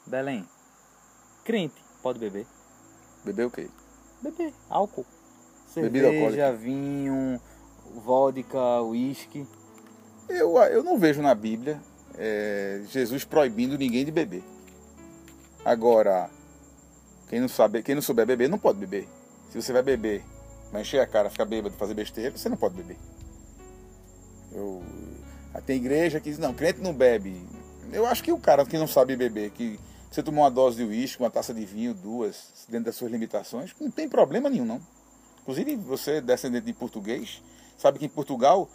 Belém, crente pode beber? Beber o quê? Beber álcool. Bebida Cerveja, alcoólica. vinho, vodka, uísque. Eu não vejo na Bíblia Jesus proibindo ninguém de beber. Agora, quem não souber beber, não pode beber. Se você vai beber, vai encher a cara, ficar bêbado, fazer besteira, você não pode beber. Tem igreja que diz, não, crente não bebe. Eu acho que o cara que não sabe beber, que você tomou uma dose de uísque, uma taça de vinho, 2, dentro das suas limitações, não tem problema nenhum, não. Inclusive, você, descendente de português, sabe que em Portugal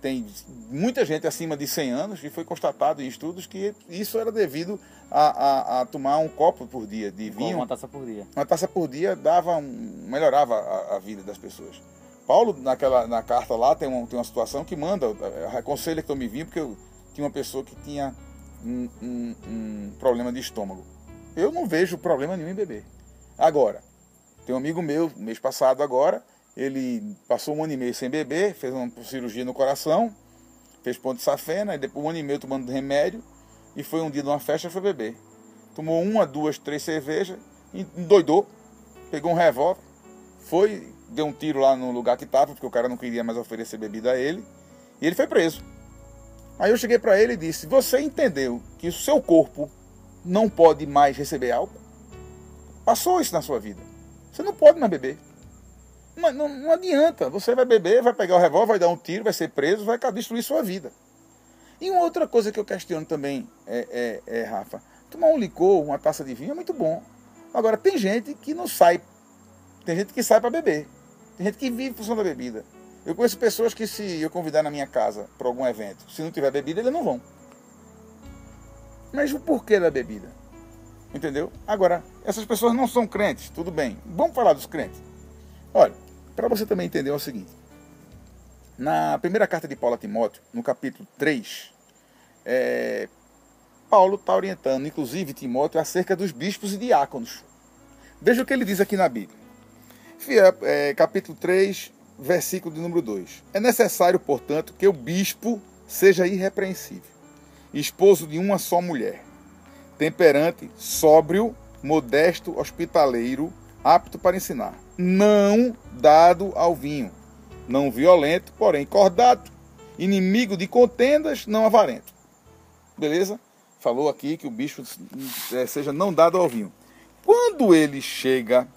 tem muita gente acima de 100 anos, e foi constatado em estudos que isso era devido a tomar um copo por dia de vinho. Uma taça por dia. Uma taça por dia melhorava a vida das pessoas. Paulo, na carta lá, tem uma situação que manda, aconselha que tome vinho, porque eu tinha uma pessoa que tinha um problema de estômago. Eu não vejo problema nenhum em beber. Agora, tem um amigo meu, mês passado agora, ele passou 1 ano e meio sem beber, fez uma cirurgia no coração, fez ponto de safena, e depois 1 ano e meio tomando remédio, e foi um dia numa festa e foi beber. Tomou 1, 2, 3 cervejas, endoidou, pegou um revólver, deu um tiro lá no lugar que estava, porque o cara não queria mais oferecer bebida a ele, e ele foi preso. Aí eu cheguei para ele e disse, você entendeu que o seu corpo não pode mais receber álcool? Passou isso na sua vida. Você não pode mais beber. Não adianta. Você vai beber, vai pegar o revólver, vai dar um tiro, vai ser preso, vai destruir sua vida. E uma outra coisa que eu questiono também, Rafa, tomar um licor, uma taça de vinho é muito bom. Agora, tem gente que não sai. Tem gente que sai para beber. Tem gente que vive em função da bebida. Eu conheço pessoas que, se eu convidar na minha casa para algum evento, se não tiver bebida, eles não vão. Mas o porquê da bebida? Entendeu? Agora, essas pessoas não são crentes, tudo bem. Vamos falar dos crentes. Olha, para você também entender é o seguinte. Na primeira carta de Paulo a Timóteo, no capítulo 3, Paulo está orientando, inclusive, Timóteo, acerca dos bispos e diáconos. Veja o que ele diz aqui na Bíblia. Capítulo 3, versículo de número 2. É necessário, portanto, que o bispo seja irrepreensível, esposo de uma só mulher, temperante, sóbrio, modesto, hospitaleiro, apto para ensinar, não dado ao vinho, não violento, porém cordato, inimigo de contendas, não avarento. Beleza? Falou aqui que o bispo seja não dado ao vinho. Quando ele chega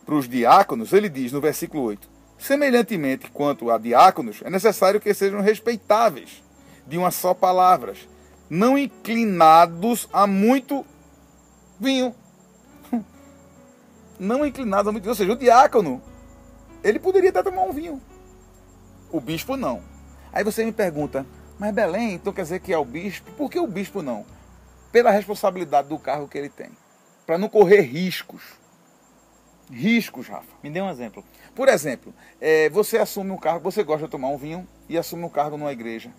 para os diáconos, ele diz no versículo 8, semelhantemente quanto a diáconos, é necessário que sejam respeitáveis, de uma só palavra, não inclinados a muito vinho. Não inclinados a muito vinho. Ou seja, o diácono, ele poderia até tomar um vinho. O bispo não. Aí você me pergunta, mas Belém, então quer dizer que é o bispo? Por que o bispo não? Pela responsabilidade do cargo que ele tem. Para não correr riscos. Riscos, Rafa. Me dê um exemplo. Por exemplo, você assume um cargo, você gosta de tomar um vinho e assume um cargo numa igreja,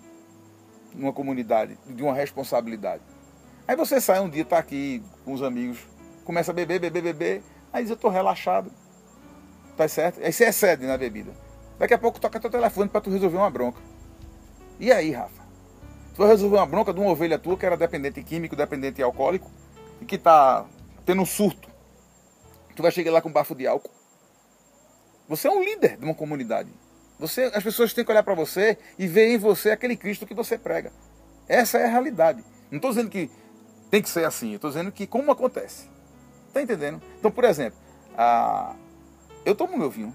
numa comunidade, de uma responsabilidade. Aí você sai um dia, está aqui com os amigos, começa a beber, aí diz, eu estou relaxado, tá certo? Aí você excede na bebida. Daqui a pouco toca teu telefone para tu resolver uma bronca. E aí, Rafa? Tu vai resolver uma bronca de uma ovelha tua que era dependente químico, dependente alcoólico, e que está tendo um surto. Tu vai chegar lá com bafo de álcool. Você é um líder de uma comunidade. As pessoas têm que olhar para você e ver em você aquele Cristo que você prega. Essa é a realidade. Não estou dizendo que tem que ser assim. Eu estou dizendo que como acontece. Está entendendo? Então, por exemplo, eu tomo meu vinho.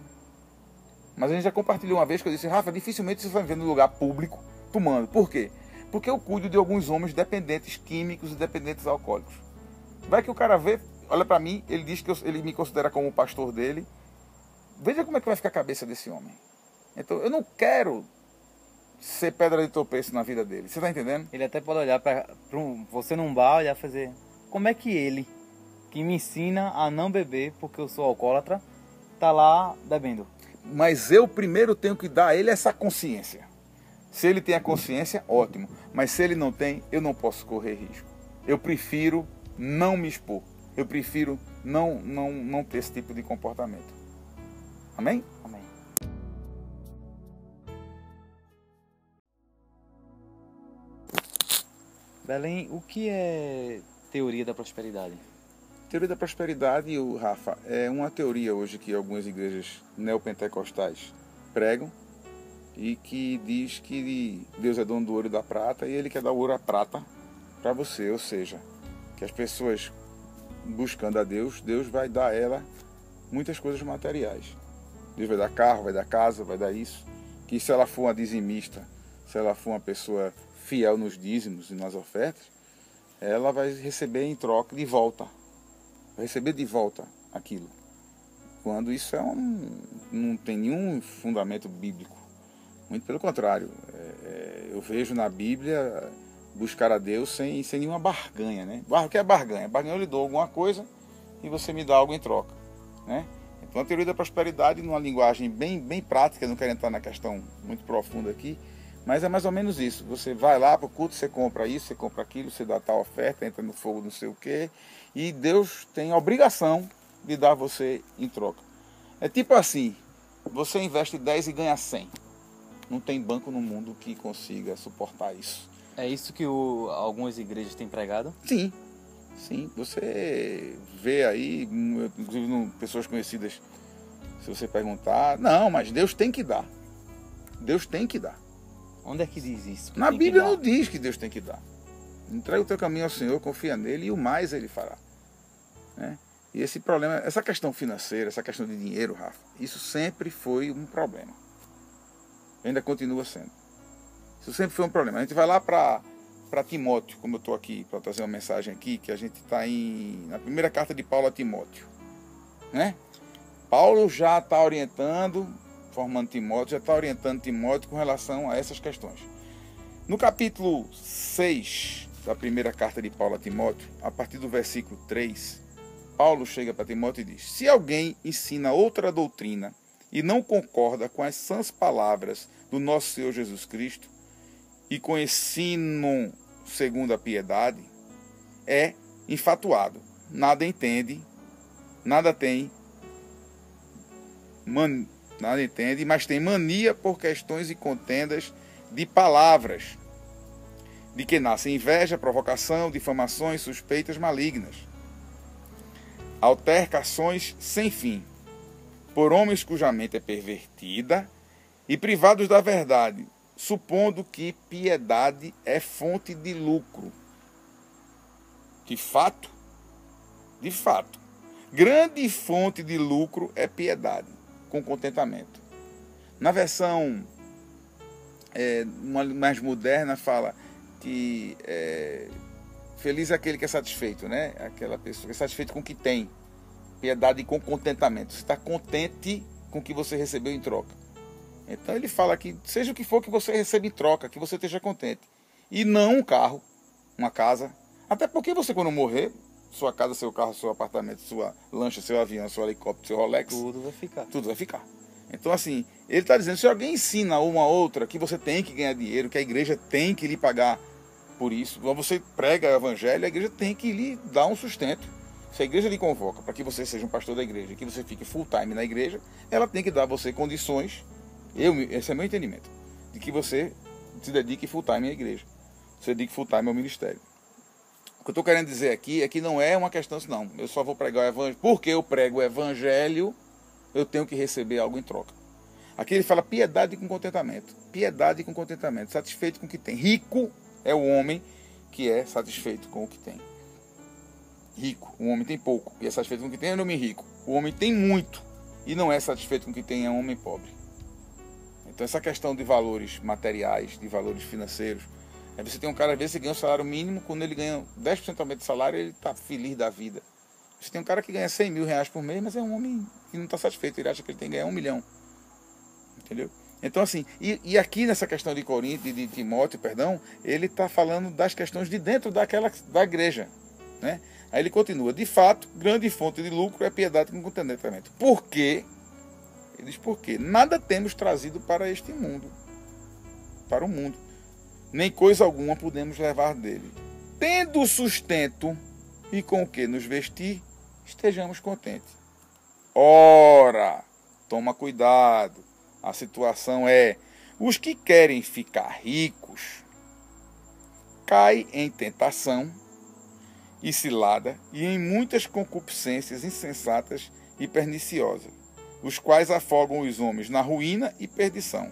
Mas a gente já compartilhou uma vez que eu disse, Rafa, dificilmente você vai ver no lugar público tomando. Por quê? Porque eu cuido de alguns homens dependentes químicos e dependentes alcoólicos. Vai que o cara vê, olha para mim, ele diz que ele me considera como o pastor dele. Veja como é que vai ficar a cabeça desse homem. Então, eu não quero ser pedra de tropeço na vida dele. Você está entendendo? Ele até pode olhar para você num bar, olhar e fazer, como é que ele, que me ensina a não beber, porque eu sou alcoólatra, tá lá bebendo? Mas eu primeiro tenho que dar a ele essa consciência. Se ele tem a consciência, ótimo. Mas se ele não tem, eu não posso correr risco. Eu prefiro não me expor. Eu prefiro não ter esse tipo de comportamento. Amém? Amém. Belém, o que é teoria da prosperidade? Teoria da prosperidade, Rafa, é uma teoria hoje que algumas igrejas neopentecostais pregam e que diz que Deus é dono do ouro e da prata e Ele quer dar o ouro e a prata para você. Ou seja, que as pessoas buscando a Deus, Deus vai dar a ela muitas coisas materiais. Deus vai dar carro, vai dar casa, vai dar isso. Que se ela for uma dizimista, se ela for uma pessoa fiel nos dízimos e nas ofertas, ela vai receber em troca de volta. Vai receber de volta aquilo. Quando isso não tem nenhum fundamento bíblico. Muito pelo contrário. Eu vejo na Bíblia buscar a Deus sem nenhuma barganha, né? O que é barganha? Barganha, eu lhe dou alguma coisa e você me dá algo em troca, né? Então a teoria da prosperidade, numa linguagem bem prática, não quero entrar na questão muito profunda aqui, mas é mais ou menos isso. Você vai lá para o culto, você compra isso, você compra aquilo, você dá tal oferta, entra no fogo não sei o quê, e Deus tem a obrigação de dar você em troca. É tipo assim, você investe 10 e ganha 100. Não tem banco no mundo que consiga suportar isso. É isso que algumas igrejas têm pregado? Sim, você vê aí, inclusive pessoas conhecidas, se você perguntar, não, mas Deus tem que dar. Deus tem que dar. Onde é que diz isso? Na Bíblia não diz que Deus tem que dar. Entrega o teu caminho ao Senhor, confia nele e o mais ele fará. Né? E esse problema, essa questão financeira, essa questão de dinheiro, Rafa, isso sempre foi um problema. Ainda continua sendo. Isso sempre foi um problema. A gente vai lá para Timóteo, como eu estou aqui, para trazer uma mensagem aqui, que a gente está na primeira carta de Paulo a Timóteo. Né? Paulo já está orientando, formando Timóteo, já está orientando Timóteo com relação a essas questões. No capítulo 6 da primeira carta de Paulo a Timóteo, a partir do versículo 3, Paulo chega para Timóteo e diz: se alguém ensina outra doutrina e não concorda com as sãs palavras do nosso Senhor Jesus Cristo, e com ensino segundo a piedade, é infatuado, nada entende, mas tem mania por questões e contendas de palavras, de que nasce inveja, provocação, difamações, suspeitas malignas, altercações sem fim, por homens cuja mente é pervertida e privados da verdade, supondo que piedade é fonte de lucro. De fato, grande fonte de lucro é piedade, com contentamento. Na versão mais moderna fala que feliz é aquele que é satisfeito, né? Aquela pessoa que é satisfeito com o que tem. Piedade com contentamento. Você está contente com o que você recebeu em troca. Então ele fala que seja o que for que você receba em troca, que você esteja contente. E não um carro, uma casa. Até porque você, quando morrer, sua casa, seu carro, seu apartamento, sua lancha, seu avião, seu helicóptero, seu Rolex, tudo vai ficar. Tudo vai ficar. Então assim, ele está dizendo, se alguém ensina uma outra que você tem que ganhar dinheiro, que a igreja tem que lhe pagar por isso, quando você prega o evangelho, a igreja tem que lhe dar um sustento. Se a igreja lhe convoca para que você seja um pastor da igreja, que você fique full time na igreja, ela tem que dar a você condições. Esse é meu entendimento, de que você se dedique full time à igreja, se dedique full time ao ministério. O que eu estou querendo dizer aqui é que não é uma questão assim, não, eu só vou pregar o evangelho, porque eu prego o evangelho, eu tenho que receber algo em troca. Aqui ele fala piedade com contentamento, satisfeito com o que tem. Rico é o homem que é satisfeito com o que tem. Rico, o homem tem pouco e é satisfeito com o que tem, é um homem rico. O homem tem muito e não é satisfeito com o que tem, é um homem pobre. Então essa questão de valores materiais, de valores financeiros, você tem um cara, às vezes, que ganha um salário mínimo, quando ele ganha 10% aumento de salário, ele está feliz da vida. Você tem um cara que ganha 100 mil reais por mês, mas é um homem que não está satisfeito, ele acha que ele tem que ganhar 1 milhão. Entendeu? Então assim, e aqui nessa questão de Corinto, de Timóteo, perdão, ele está falando das questões de dentro da igreja, né? Aí ele continua, de fato, grande fonte de lucro é piedade com contentamento. Por quê? Ele diz, por quê? Nada temos trazido para este mundo, para o mundo, nem coisa alguma podemos levar dele. Tendo sustento e com o que nos vestir, estejamos contentes. Ora, toma cuidado, a situação é, os que querem ficar ricos, caem em tentação e cilada, e em muitas concupiscências insensatas e perniciosas, os quais afogam os homens na ruína e perdição.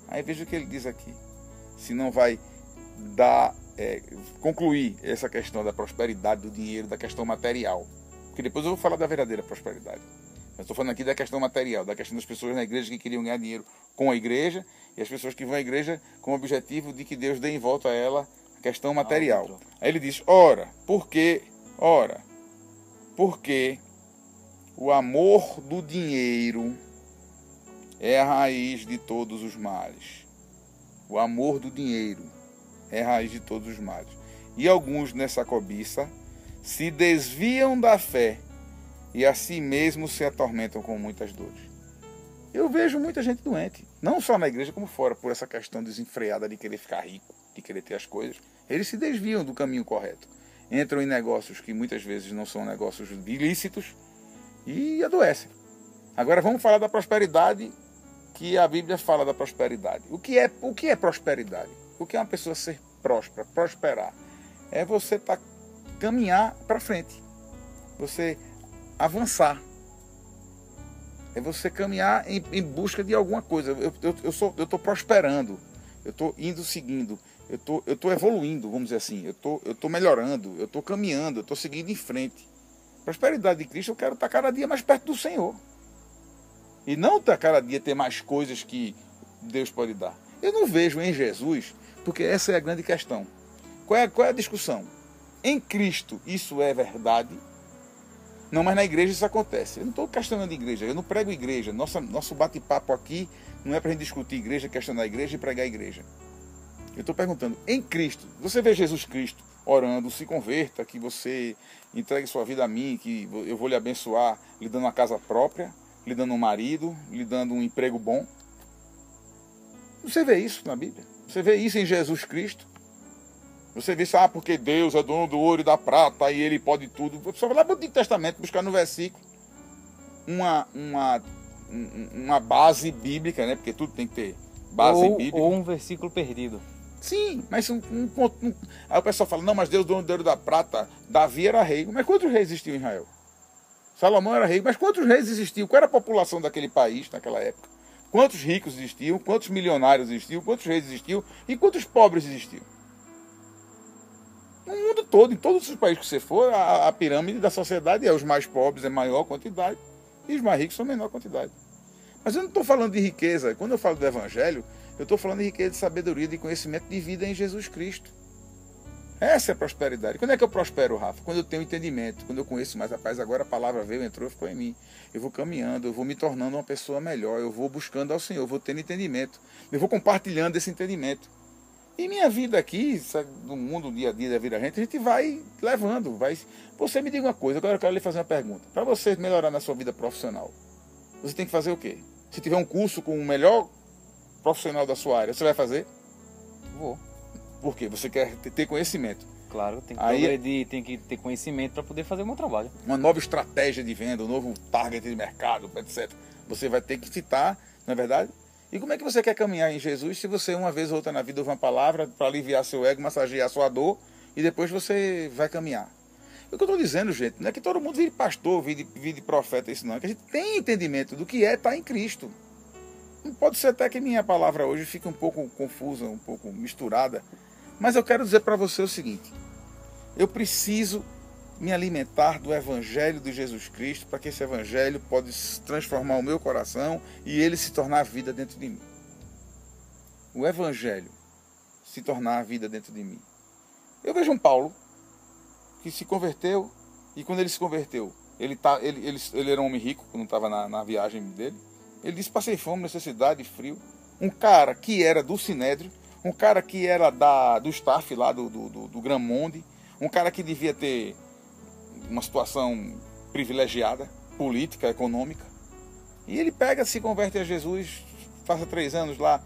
Aí veja o que ele diz aqui. Se não vai concluir essa questão da prosperidade, do dinheiro, da questão material. Porque depois eu vou falar da verdadeira prosperidade. Eu estou falando aqui da questão material, da questão das pessoas na igreja que queriam ganhar dinheiro com a igreja e as pessoas que vão à igreja com o objetivo de que Deus dê em volta a ela a questão material. Aí ele diz, porque o amor do dinheiro é a raiz de todos os males. O amor do dinheiro é a raiz de todos os males. E alguns nessa cobiça se desviam da fé e a si mesmos se atormentam com muitas dores. Eu vejo muita gente doente, não só na igreja como fora, por essa questão desenfreada de querer ficar rico, de querer ter as coisas. Eles se desviam do caminho correto. Entram em negócios que muitas vezes não são negócios ilícitos e adoecem. Agora vamos falar da prosperidade, que a Bíblia fala da prosperidade. O que é prosperidade? O que é uma pessoa ser próspera, prosperar? É você caminhar para frente. Você avançar. É você caminhar em busca de alguma coisa. Eu estou prosperando. Eu estou seguindo. Eu estou evoluindo, vamos dizer assim. Eu estou melhorando. Eu estou caminhando. Eu estou seguindo em frente. Prosperidade de Cristo, eu quero estar cada dia mais perto do Senhor. E não estar cada dia ter mais coisas que Deus pode dar. Eu não vejo em Jesus, porque essa é a grande questão. Qual é a discussão? Em Cristo isso é verdade? Não, mas na igreja isso acontece. Eu não estou questionando igreja, eu não prego igreja. Nosso bate-papo aqui não é para a gente discutir igreja, questionar a igreja e pregar a igreja. Eu estou perguntando, em Cristo, você vê Jesus Cristo orando, se converta, que você entregue sua vida a mim, que eu vou lhe abençoar, lhe dando uma casa própria, lhe dando um marido, lhe dando um emprego bom. Você vê isso na Bíblia? Você vê isso em Jesus Cristo? Você vê isso, porque Deus é dono do ouro e da prata e Ele pode tudo. Você vai lá para o Antigo Testamento buscar no versículo uma base bíblica, né? Porque tudo tem que ter base bíblica. Ou um versículo perdido. Sim, mas aí o pessoal fala, não, mas Deus é dono do ouro e da prata. Davi era rei. Mas quantos reis existiam em Israel? Salomão era rei, mas quantos reis existiam? Qual era a população daquele país naquela época? Quantos ricos existiam? Quantos milionários existiam? Quantos reis existiam? E quantos pobres existiam? No mundo todo, em todos os países que você for, a pirâmide da sociedade é os mais pobres é maior quantidade e os mais ricos são menor quantidade. Mas eu não estou falando de riqueza. Quando eu falo do Evangelho, eu estou falando de riqueza de sabedoria, de conhecimento de vida em Jesus Cristo. Essa é a prosperidade. Quando é que eu prospero, Rafa? Quando eu tenho entendimento, quando eu conheço mais. Rapaz, agora a palavra veio, entrou, ficou em mim. Eu vou caminhando, eu vou me tornando uma pessoa melhor, eu vou buscando ao Senhor, eu vou tendo entendimento, eu vou compartilhando esse entendimento. E minha vida aqui, no mundo, dia a dia da vida a gente vai levando. Você me diga uma coisa, agora eu quero lhe fazer uma pergunta. Para você melhorar na sua vida profissional, você tem que fazer o quê? Se tiver um curso com o melhor profissional da sua área, você vai fazer? Vou. Por quê? Você quer ter conhecimento. Claro, tem que progredir, tem que ter conhecimento para poder fazer o meu trabalho. Uma nova estratégia de venda, um novo target de mercado, etc. Você vai ter que citar, não é verdade? E como é que você quer caminhar em Jesus se você uma vez ou outra na vida ouve uma palavra para aliviar seu ego, massagear sua dor e depois você vai caminhar? O que eu estou dizendo, gente, não é que todo mundo vire pastor, vire profeta, isso não. É que a gente tem entendimento do que é estar em Cristo. Não pode ser até que minha palavra hoje fique um pouco confusa, um pouco misturada, mas eu quero dizer para você o seguinte: eu preciso me alimentar do Evangelho de Jesus Cristo para que esse Evangelho pode transformar o meu coração e ele se tornar a vida dentro de mim. O Evangelho se tornar a vida dentro de mim. Eu vejo um Paulo que se converteu e quando ele se converteu, ele era um homem rico, quando estava na viagem dele. Ele disse, passei fome, necessidade, frio. Um cara que era do Sinédrio, um cara que era do staff lá do Grand Monde, um cara que devia ter uma situação privilegiada, política, econômica. E ele se converte a Jesus, passa 3 anos lá,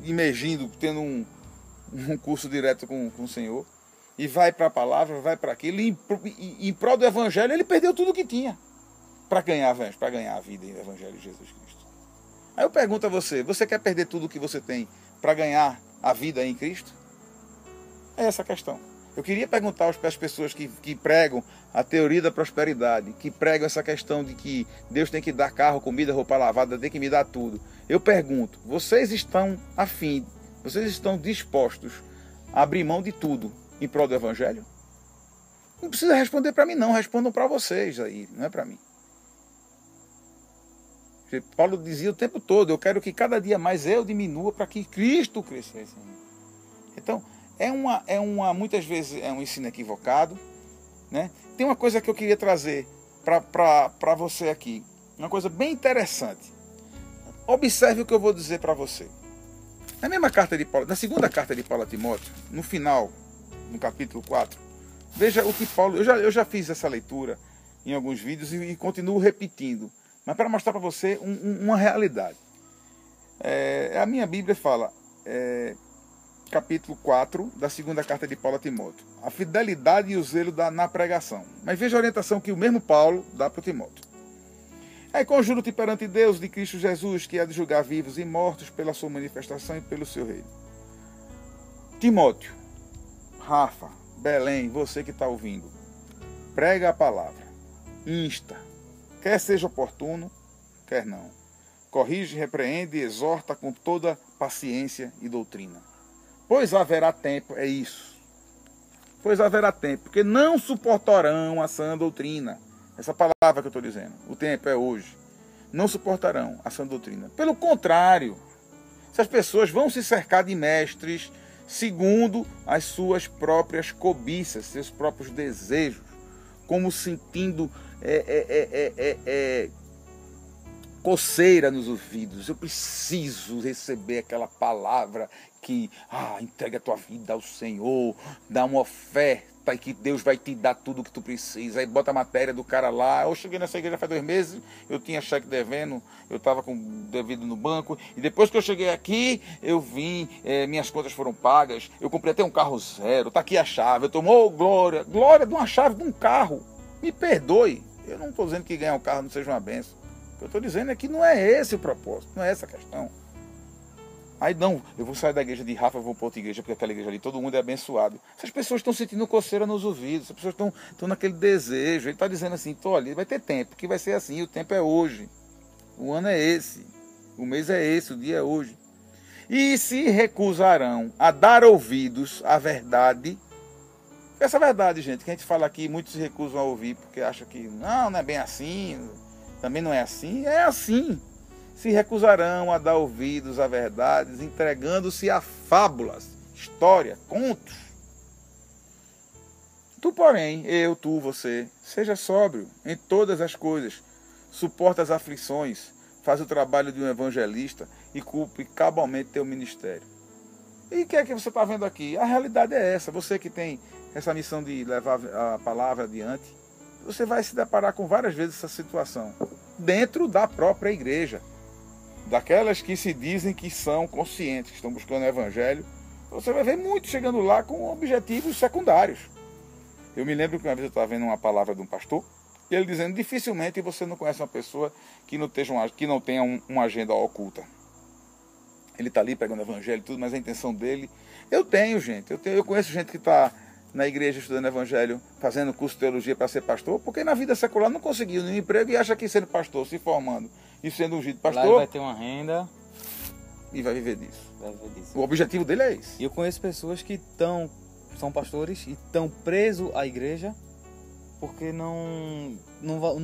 imergindo, tendo um curso direto com o Senhor, e vai para a palavra, vai para aquilo, e em prol do Evangelho ele perdeu tudo o que tinha para ganhar a vida em Evangelho de Jesus Cristo. Aí eu pergunto a você quer perder tudo o que você tem para ganhar a vida em Cristo? É essa a questão. Eu queria perguntar para as pessoas que pregam a teoria da prosperidade, que pregam essa questão de que Deus tem que dar carro, comida, roupa lavada, tem que me dar tudo. Eu pergunto, vocês estão afim, vocês estão dispostos a abrir mão de tudo em prol do Evangelho? Não precisa responder para mim não, respondam para vocês aí, não é para mim. Paulo dizia o tempo todo, eu quero que cada dia mais eu diminua para que Cristo crescesse. Então, muitas vezes é um ensino equivocado, né? Tem uma coisa que eu queria trazer para você aqui, uma coisa bem interessante. Observe o que eu vou dizer para você. Na mesma carta de Paulo, na segunda carta de Paulo a Timóteo, no final, no capítulo 4, veja o que Paulo... Eu já fiz essa leitura em alguns vídeos e continuo repetindo, mas para mostrar para você uma realidade. A minha Bíblia fala... capítulo 4 da segunda carta de Paulo a Timóteo. A fidelidade e o zelo na pregação. Mas veja a orientação que o mesmo Paulo dá para Timóteo. Aí conjuro-te perante Deus de Cristo Jesus, que há de julgar vivos e mortos pela sua manifestação e pelo seu reino. Timóteo, Rafa, Belém, você que está ouvindo, prega a palavra, insta, quer seja oportuno, quer não. Corrige, repreende e exorta com toda paciência e doutrina. Pois haverá tempo, é isso. Pois haverá tempo, porque não suportarão a sã doutrina. Essa palavra que eu estou dizendo, o tempo é hoje. Não suportarão a sã doutrina. Pelo contrário, essas pessoas vão se cercar de mestres segundo as suas próprias cobiças, seus próprios desejos, como sentindo coceira nos ouvidos. Eu preciso receber aquela palavra que entrega a tua vida ao Senhor, dá uma oferta e que Deus vai te dar tudo o que tu precisa. Aí bota a matéria do cara lá. Eu cheguei nessa igreja faz 2 meses, eu tinha cheque devendo, eu estava com devido no banco, e depois que eu cheguei aqui, eu vim, minhas contas foram pagas, eu comprei até um carro zero, tá aqui a chave, eu tomo glória de uma chave de um carro. Me perdoe, eu não estou dizendo que ganhar um carro não seja uma bênção. O que eu estou dizendo é que não é esse o propósito, não é essa a questão. Aí não, eu vou sair da igreja de Rafa, eu vou para outra igreja, porque aquela igreja ali todo mundo é abençoado. Essas pessoas estão sentindo coceira nos ouvidos, essas pessoas estão naquele desejo. Ele está dizendo assim, olha, vai ter tempo, que vai ser assim, o tempo é hoje. O ano é esse, o mês é esse, o dia é hoje. E se recusarão a dar ouvidos à verdade, essa verdade, gente, que a gente fala aqui, muitos se recusam a ouvir, porque acham que não é bem assim, também não é assim, é assim. Se recusarão a dar ouvidos a verdades, entregando-se a fábulas, história, contos. Tu, porém, você, seja sóbrio em todas as coisas, suporta as aflições, faz o trabalho de um evangelista e cumpre cabalmente teu ministério. E o que é que você está vendo aqui? A realidade é essa. Você que tem essa missão de levar a palavra adiante, você vai se deparar com várias vezes essa situação, dentro da própria igreja. Daquelas que se dizem que são conscientes, que estão buscando o evangelho, você vai ver muitos chegando lá com objetivos secundários. Eu me lembro que uma vez eu estava vendo uma palavra de um pastor, e ele dizendo, dificilmente você não conhece uma pessoa que não tenha uma agenda oculta. Ele está ali pegando o evangelho e tudo, mas a intenção dele... Eu conheço gente que está na igreja estudando evangelho, fazendo curso de teologia para ser pastor, porque na vida secular não conseguiu nenhum emprego e acha que sendo pastor, se formando e sendo ungido pastor... Lá ele vai ter uma renda... E vai viver disso. Vai viver disso. O objetivo dele é esse. E eu conheço pessoas que são pastores e estão presos à igreja porque não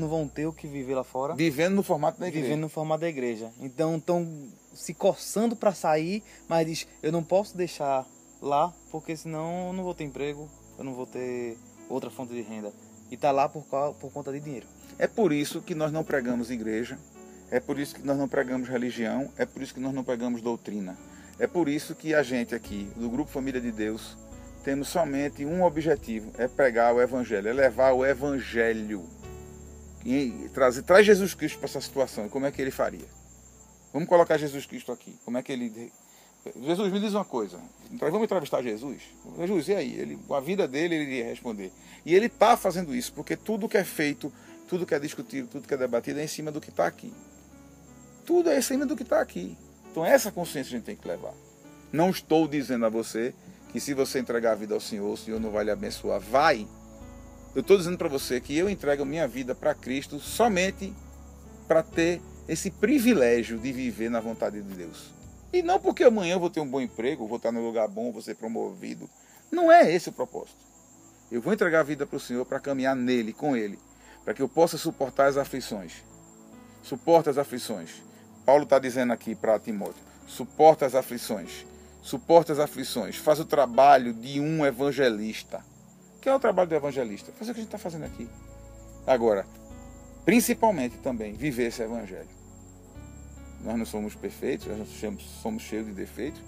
vão ter o que viver lá fora. Vivendo no formato da igreja. Vivendo no formato da igreja. Então estão se coçando para sair, mas diz, eu não posso deixar lá, porque senão eu não vou ter emprego, eu não vou ter outra fonte de renda. E está lá por conta de dinheiro. É por isso que nós não pregamos igreja, é por isso que nós não pregamos religião, é por isso que nós não pregamos doutrina. É por isso que a gente aqui, do Grupo Família de Deus, temos somente um objetivo, é pregar o evangelho, é levar o evangelho. E traz Jesus Cristo para essa situação. Como é que ele faria? Vamos colocar Jesus Cristo aqui. Como é que ele... Jesus, me diz uma coisa. Vamos entrevistar Jesus? Jesus, e aí? A vida dele, ele iria responder. E ele está fazendo isso, porque tudo que é feito, tudo que é discutido, tudo que é debatido é em cima do que está aqui. Tudo é em cima do que está aqui. Então essa consciência a gente tem que levar. Não estou dizendo a você que se você entregar a vida ao Senhor, o Senhor não vai lhe abençoar. Vai! Eu estou dizendo para você que eu entrego minha vida para Cristo somente para ter esse privilégio de viver na vontade de Deus. E não porque amanhã eu vou ter um bom emprego, vou estar num lugar bom, vou ser promovido. Não é esse o propósito. Eu vou entregar a vida para o Senhor para caminhar nele, com Ele, para que eu possa suportar as aflições. Suporta as aflições. Paulo está dizendo aqui para Timóteo, suporta as aflições. Suporta as aflições. Faz o trabalho de um evangelista. O que é o trabalho do evangelista? Fazer o que a gente está fazendo aqui. Agora, principalmente também, viver esse evangelho. Nós não somos perfeitos, nós somos cheios de defeitos,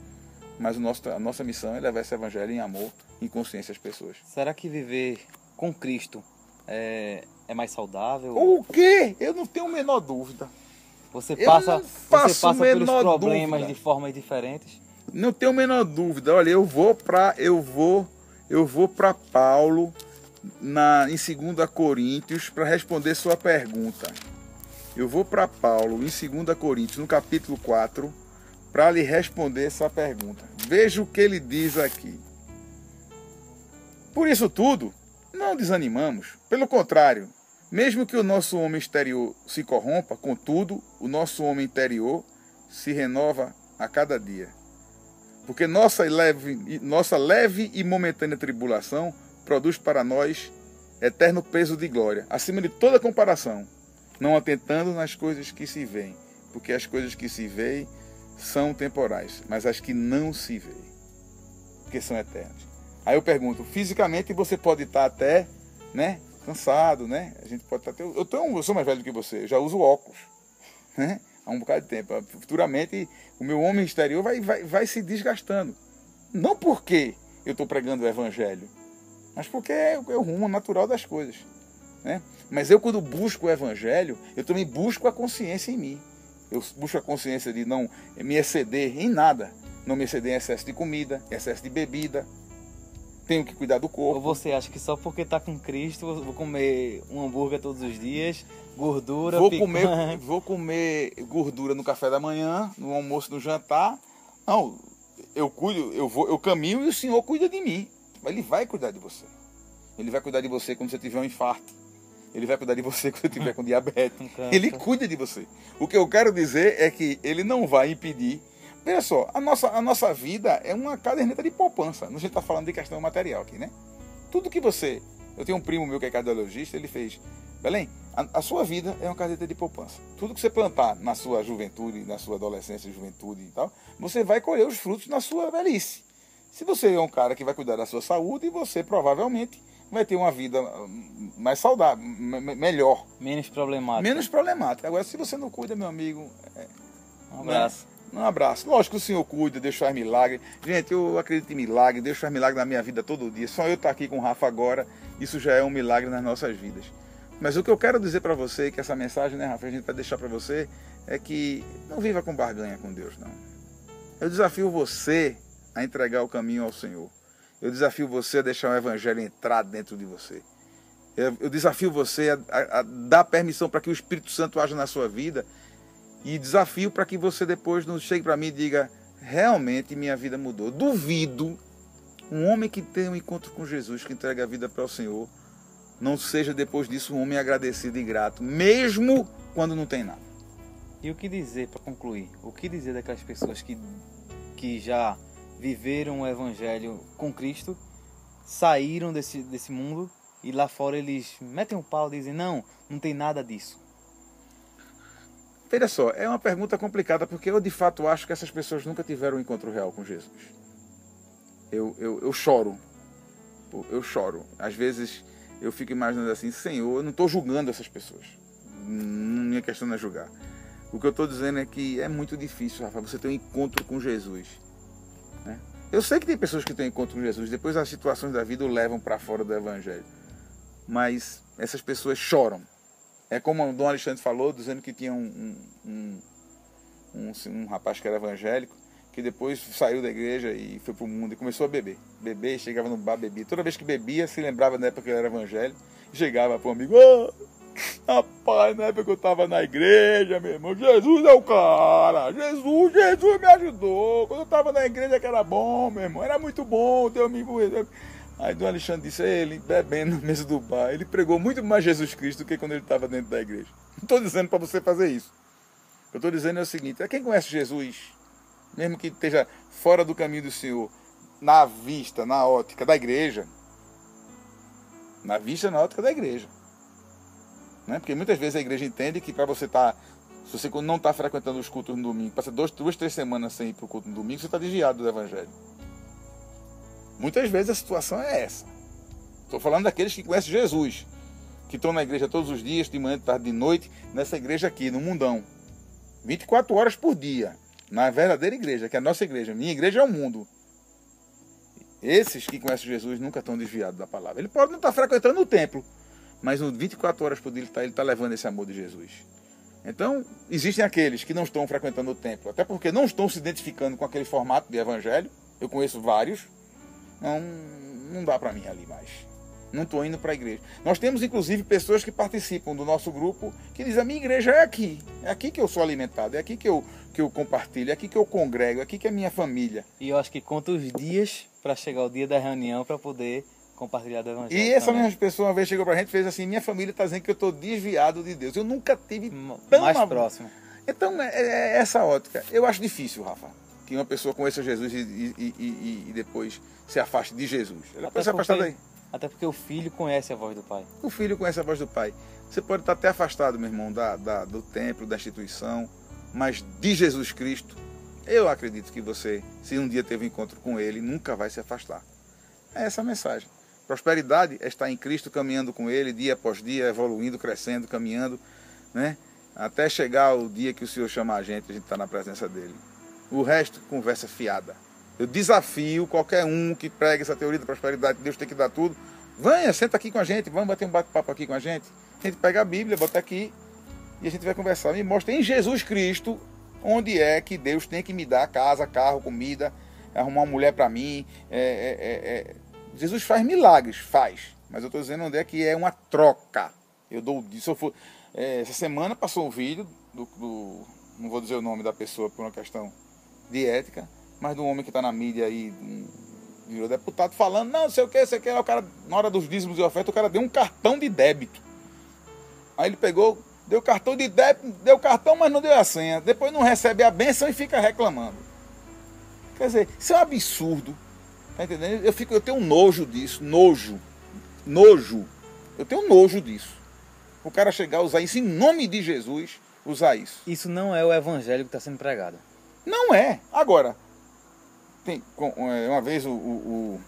mas a nossa missão é levar esse evangelho em amor, em consciência às pessoas. Será que viver com Cristo é mais saudável? O quê? Eu não tenho a menor dúvida. Você passa pelos menor problemas dúvida. de formas diferentes? Não tenho a menor dúvida. Olha, eu vou para Paulo em 2 Coríntios para responder sua pergunta. Eu vou para Paulo em 2 Coríntios, no capítulo 4, para lhe responder essa pergunta. Veja o que ele diz aqui. Por isso tudo, não desanimamos. Pelo contrário, mesmo que o nosso homem exterior se corrompa, contudo, o nosso homem interior se renova a cada dia. Porque nossa leve e momentânea tribulação produz para nós eterno peso de glória, acima de toda comparação, não atentando nas coisas que se veem, porque as coisas que se veem são temporais, mas as que não se veem, porque são eternas. Aí eu pergunto, fisicamente você pode estar até, né, cansado, né? A gente pode estar até... Eu sou mais velho do que você, eu já uso óculos, né? Há um bocado de tempo. Futuramente o meu homem exterior vai se desgastando. Não porque eu estou pregando o evangelho, mas porque é o rumo natural das coisas, né? Mas eu, quando busco o evangelho, eu também busco a consciência em mim. Eu busco a consciência de não me exceder em nada. Não me exceder em excesso de comida, excesso de bebida. Tenho que cuidar do corpo. Ou você acha que só porque está com Cristo, eu vou comer um hambúrguer todos os dias, gordura, vou comer gordura no café da manhã, no almoço, no jantar. Não, eu caminho e o Senhor cuida de mim. Ele vai cuidar de você. Ele vai cuidar de você quando você tiver um infarto. Ele vai cuidar de você quando você tiver com diabetes. Ele cuida de você. O que eu quero dizer é que ele não vai impedir. Veja só, a nossa vida é uma caderneta de poupança. A gente está falando de questão material aqui, né? Tudo que você... Eu tenho um primo meu que é cardiologista, ele fez... Belém, a sua vida é uma caderneta de poupança. Tudo que você plantar na sua juventude, na sua adolescência, juventude e tal, você vai colher os frutos na sua velhice. Se você é um cara que vai cuidar da sua saúde, você provavelmente vai ter uma vida mais saudável, melhor. Menos problemática. Menos problemática. Agora, se você não cuida, meu amigo... Um abraço. Um abraço. Lógico que o Senhor cuida, Deus faz milagre. Gente, eu acredito em milagre, Deus faz milagre na minha vida todo dia. Só eu estar aqui com o Rafa agora, isso já é um milagre nas nossas vidas. Mas o que eu quero dizer para você, que essa mensagem, né, Rafa, a gente vai deixar para você, é que não viva com barganha com Deus, não. Eu desafio você a entregar o caminho ao Senhor. Eu desafio você a deixar o evangelho entrar dentro de você. Eu desafio você a dar permissão para que o Espírito Santo haja na sua vida. E desafio para que você depois não chegue para mim e diga, realmente minha vida mudou. Duvido um homem que tem um encontro com Jesus, que entrega a vida para o Senhor, não seja depois disso um homem agradecido e grato, mesmo quando não tem nada. E o que dizer, para concluir, o que dizer daquelas pessoas que já viveram o evangelho com Cristo, saíram desse mundo e lá fora eles metem o pau e dizem, não tem nada disso? Veja só, é uma pergunta complicada, porque eu de fato acho que essas pessoas nunca tiveram um encontro real com Jesus. Eu choro. Eu choro. Às vezes eu fico imaginando assim, Senhor, eu não estou julgando essas pessoas. Minha questão não é julgar. O que eu estou dizendo é que é muito difícil, Rafa, você ter um encontro com Jesus, né? Eu sei que tem pessoas que têm encontro com Jesus, depois as situações da vida o levam para fora do Evangelho. Mas essas pessoas choram. É como o Dom Alexandre falou, dizendo que tinha um rapaz que era evangélico, que depois saiu da igreja e foi para o mundo e começou a beber. Chegava no bar, bebia. Toda vez que bebia, se lembrava da época que ele era evangélico, e chegava para um amigo, Rapaz, na época que eu tava na igreja, meu irmão, Jesus é o cara. Jesus me ajudou. Quando eu tava na igreja que era bom, meu irmão. Era muito bom, Deus me... Aí Dom Alexandre disse, ele bebendo na mesa do bar, ele pregou muito mais Jesus Cristo do que quando ele estava dentro da igreja. Não estou dizendo para você fazer isso. O que eu estou dizendo é o seguinte, quem conhece Jesus, mesmo que esteja fora do caminho do Senhor, na vista, na ótica da igreja, na vista, na ótica da igreja. Né? Porque muitas vezes a igreja entende que para você estar, se você não está frequentando os cultos no domingo, passa 2, 3 semanas sem ir para o culto no domingo, você está desviado do evangelho. Muitas vezes a situação é essa. Estou falando daqueles que conhecem Jesus, que estão na igreja todos os dias, de manhã, de tarde, de noite, nessa igreja aqui, no mundão. 24 horas por dia, na verdadeira igreja, que é a nossa igreja. Minha igreja é o mundo. Esses que conhecem Jesus nunca estão desviados da palavra. Ele pode não estar frequentando o templo, mas 24 horas por dia ele está levando esse amor de Jesus. Então, existem aqueles que não estão frequentando o templo, até porque não estão se identificando com aquele formato de evangelho. Eu conheço vários. Não dá para mim ali mais. Não estou indo para a igreja. Nós temos, inclusive, pessoas que participam do nosso grupo que dizem, a minha igreja é aqui. É aqui que eu sou alimentado, é aqui que eu compartilho, é aqui que eu congrego, é aqui que é a minha família. E eu acho que conta os dias para chegar o dia da reunião para poder compartilhar do evangelho. E essa mesma pessoa uma vez chegou para a gente e fez assim, minha família está dizendo que eu estou desviado de Deus. Eu nunca tive tão mais próximo. Então, é essa ótica. Eu acho difícil, Rafa, que uma pessoa conheça Jesus e depois se afaste de Jesus. Ela pode se afastar daí. Até porque o filho conhece a voz do pai. O filho conhece a voz do pai. Você pode estar até afastado, meu irmão, do templo, da instituição, mas de Jesus Cristo, eu acredito que você, se um dia teve um encontro com ele, nunca vai se afastar. É essa a mensagem. Prosperidade é estar em Cristo, caminhando com ele, dia após dia, evoluindo, crescendo, caminhando, né? Até chegar o dia que o Senhor chama a gente está na presença dele. O resto, conversa fiada. Eu desafio qualquer um que pregue essa teoria da prosperidade, Deus tem que dar tudo. Venha, senta aqui com a gente, vamos bater um bate-papo aqui com a gente. A gente pega a Bíblia, bota aqui e a gente vai conversar. Me mostra em Jesus Cristo onde é que Deus tem que me dar casa, carro, comida, arrumar uma mulher para mim. Jesus faz milagres, faz. Mas eu estou dizendo onde é que é uma troca. Eu dou disso. Essa semana passou um vídeo não vou dizer o nome da pessoa por uma questão de ética, mas de um homem que está na mídia aí, virou deputado, falando, não sei o que, o cara, na hora dos dízimos e oferta, o cara deu um cartão de débito. Aí ele pegou, deu cartão de débito, deu cartão, mas não deu a senha. Depois não recebe a bênção e fica reclamando. Quer dizer, isso é um absurdo. Tá entendendo? Eu tenho nojo disso, nojo. Eu tenho nojo disso. O cara chegar a usar isso em nome de Jesus, usar isso. Isso não é o evangelho que está sendo pregado. Não é. Agora, uma vez o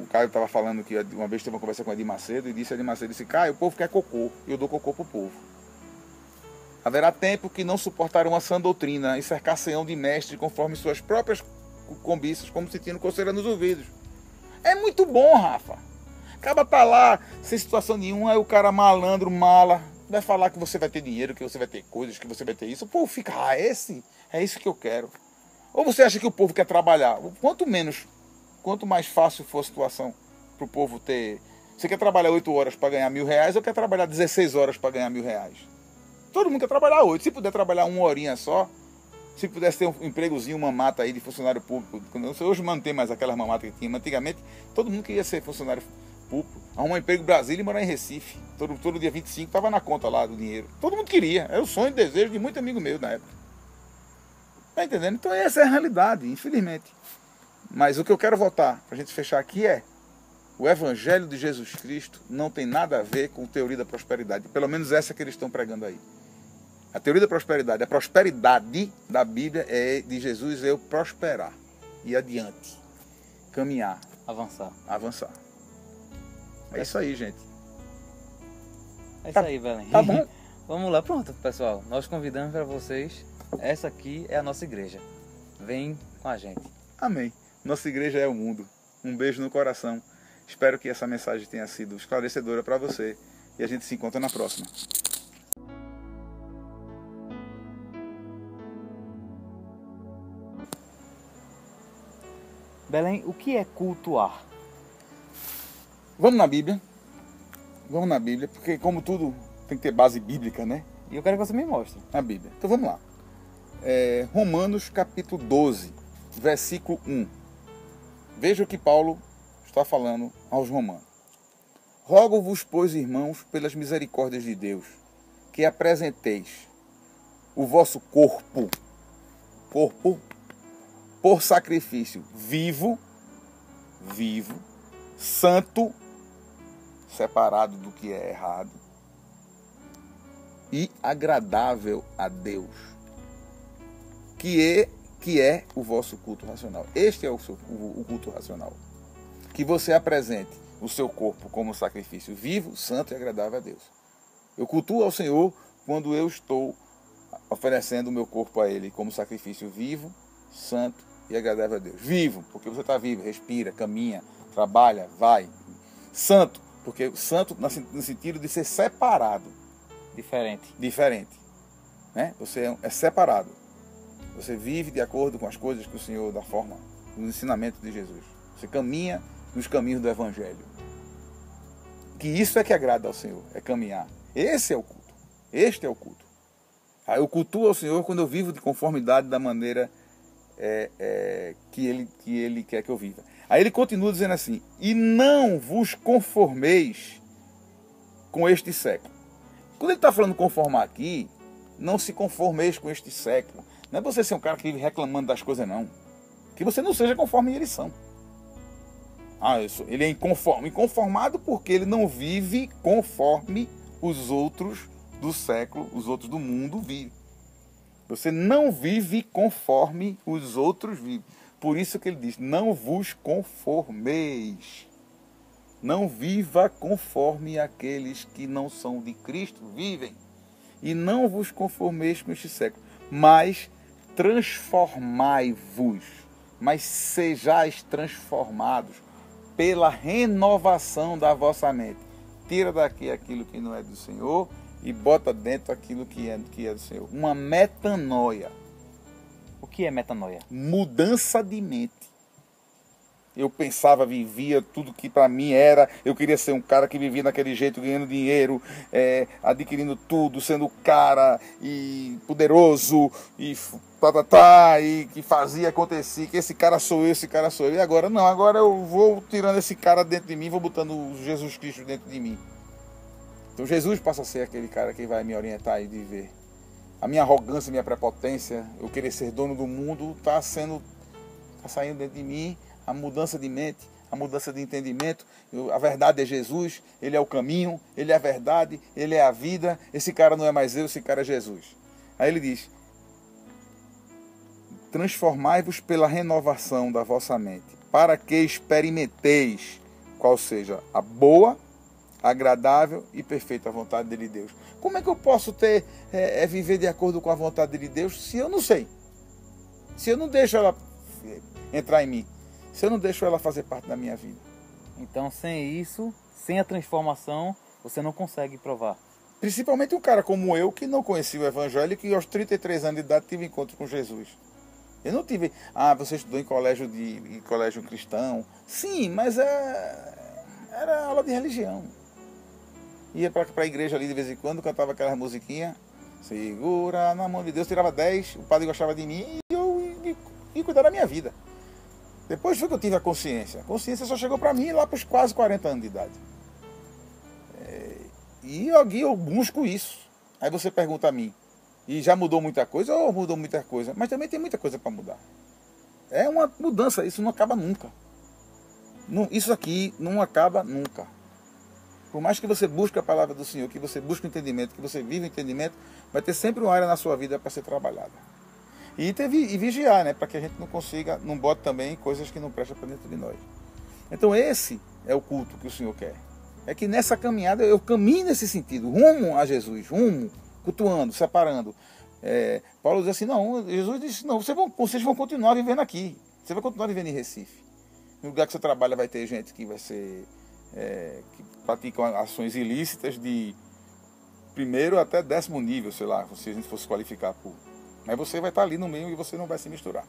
Caio estava falando que uma vez teve uma conversa com o Edir Macedo e disse a Edir Macedo, Caio, o povo quer cocô, e eu dou cocô pro povo. Haverá tempo que não suportarão a sã doutrina e cercar-se-ão de mestres conforme suas próprias cobiças, como sentindo coceira nos ouvidos. É muito bom, Rafa. Acaba tá lá, sem situação nenhuma, aí o cara malandro, mala, vai falar que você vai ter dinheiro, que você vai ter coisas, que você vai ter isso. O povo fica, é isso que eu quero. Ou você acha que o povo quer trabalhar? Quanto mais fácil for a situação para o povo ter... Você quer trabalhar 8 horas para ganhar R$1.000 ou quer trabalhar 16 horas para ganhar R$1.000? Todo mundo quer trabalhar 8. Se puder trabalhar uma horinha só, se pudesse ter um empregozinho, uma mata aí de funcionário público. Hoje não tem mais aquelas mamatas que tinha. Antigamente, todo mundo queria ser funcionário público. Arrumar um emprego em Brasília e morar em Recife. Todo dia 25 estava na conta lá do dinheiro. Todo mundo queria. Era o sonho e desejo de muito amigo meu na época. Tá entendendo? Então essa é a realidade, infelizmente. Mas o que eu quero voltar, para a gente fechar aqui, é o Evangelho de Jesus Cristo não tem nada a ver com teoria da prosperidade. Pelo menos essa que eles estão pregando aí. A teoria da prosperidade, a prosperidade da Bíblia é de Jesus eu prosperar, ir adiante, caminhar, avançar. É isso aí, gente. É isso aí, Belém. Tá bom? Vamos lá, pronto, pessoal. Nós convidamos para vocês. Essa aqui é a nossa igreja. Vem com a gente. Amém. Nossa igreja é o mundo. Um beijo no coração. Espero que essa mensagem tenha sido esclarecedora para você. E a gente se encontra na próxima. Belém, o que é cultuar? Vamos na Bíblia. Vamos na Bíblia, porque como tudo tem que ter base bíblica, né? E eu quero que você me mostre. Na Bíblia. Então vamos lá. Romanos capítulo 12, versículo 1. Veja o que Paulo está falando aos romanos. Rogo-vos, pois, irmãos, pelas misericórdias de Deus, que apresenteis o vosso corpo por sacrifício vivo, santo, separado do que é errado, e agradável a Deus, que é o vosso culto racional. Este é o culto racional. Que você apresente o seu corpo como sacrifício vivo, santo e agradável a Deus. Eu cultuo ao Senhor quando eu estou oferecendo o meu corpo a Ele como sacrifício vivo, santo e agradável a Deus. Vivo, porque você está vivo, respira, caminha, trabalha, vai. Santo, porque santo no sentido de ser separado. Diferente. Né? Você é separado. Você vive de acordo com as coisas que o Senhor, da forma, no ensinamento de Jesus. Você caminha nos caminhos do Evangelho. Que isso é que agrada ao Senhor, é caminhar. Esse é o culto. Este é o culto. Eu cultuo ao Senhor quando eu vivo de conformidade da maneira que Ele quer que eu viva. Aí ele continua dizendo assim: e não vos conformeis com este século. Quando ele está falando conformar aqui, não se conformeis com este século. Não é você ser um cara que vive reclamando das coisas, não. Que você não seja conforme eles são. Ele é inconformado porque ele não vive conforme os outros do século, os outros do mundo vivem. Você não vive conforme os outros vivem. Por isso que ele diz: não vos conformeis. Não viva conforme aqueles que não são de Cristo vivem. E não vos conformeis com este século, mas transformai-vos, mas sejais transformados pela renovação da vossa mente. Tira daqui aquilo que não é do Senhor e bota dentro aquilo que é do Senhor. Uma metanoia. O que é metanoia? Mudança de mente. Eu pensava, vivia tudo que para mim era. Eu queria ser um cara que vivia daquele jeito, ganhando dinheiro, adquirindo tudo, sendo cara e poderoso e e que fazia acontecer, que esse cara sou eu. E agora não, agora eu vou tirando esse cara dentro de mim, vou botando Jesus Cristo dentro de mim. Então Jesus passa a ser aquele cara que vai me orientar e viver. A minha arrogância, a minha prepotência, eu querer ser dono do mundo, está saindo dentro de mim. A mudança de mente, a mudança de entendimento. A verdade é Jesus, Ele é o caminho, Ele é a verdade, Ele é a vida. Esse cara não é mais eu, esse cara é Jesus. Aí ele diz: transformai-vos pela renovação da vossa mente, para que experimenteis qual seja a boa, agradável e perfeita vontade de Deus. Como é que eu posso viver de acordo com a vontade de Deus se eu não sei? Se eu não deixo ela entrar em mim? Se eu não deixo ela fazer parte da minha vida? Então, sem isso, sem a transformação, você não consegue provar. Principalmente um cara como eu, que não conhecia o Evangelho e que aos 33 anos de idade tive encontro com Jesus. Eu não tive... você estudou em colégio cristão. Sim, mas era aula de religião. Ia para a igreja ali de vez em quando, cantava aquelas musiquinhas. Segura na mão de Deus, tirava 10, o padre gostava de mim e eu ia cuidar da minha vida. Depois foi que eu tive a consciência. A consciência só chegou para mim lá para os quase 40 anos de idade. E eu busco isso. Aí você pergunta a mim: e já mudou muita coisa ou mudou muita coisa? Mas também tem muita coisa para mudar. É uma mudança, isso não acaba nunca. Isso aqui não acaba nunca. Por mais que você busque a palavra do Senhor, que você busque o entendimento, que você viva o entendimento, vai ter sempre uma área na sua vida para ser trabalhada. E vigiar, né? Para que a gente não bote também coisas que não prestam para dentro de nós. Então esse é o culto que o Senhor quer. É que nessa caminhada eu caminho nesse sentido, rumo a Jesus, cultuando, separando. Paulo diz assim: não, Jesus disse: não, vocês vão continuar vivendo aqui. Você vai continuar vivendo em Recife. No lugar que você trabalha vai ter gente que vai ser... que praticam ações ilícitas de primeiro até 10º nível, sei lá, se a gente fosse qualificar por... Mas você vai estar ali no meio e você não vai se misturar.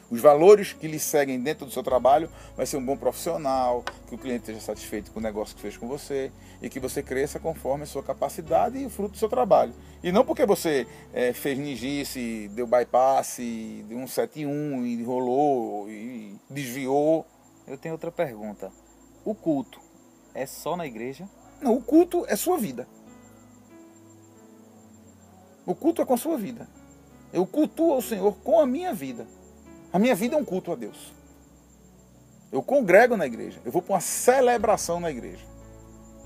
Os valores que lhe seguem dentro do seu trabalho vai ser um bom profissional, que o cliente esteja satisfeito com o negócio que fez com você e que você cresça conforme a sua capacidade e o fruto do seu trabalho. E não porque você fez ninjice, deu bypass, deu um 7-1, e enrolou e desviou. Eu tenho outra pergunta. O culto é só na igreja? Não, o culto é sua vida. O culto é com a sua vida. Eu cultuo ao Senhor com a minha vida. A minha vida é um culto a Deus. Eu congrego na igreja. Eu vou para uma celebração na igreja.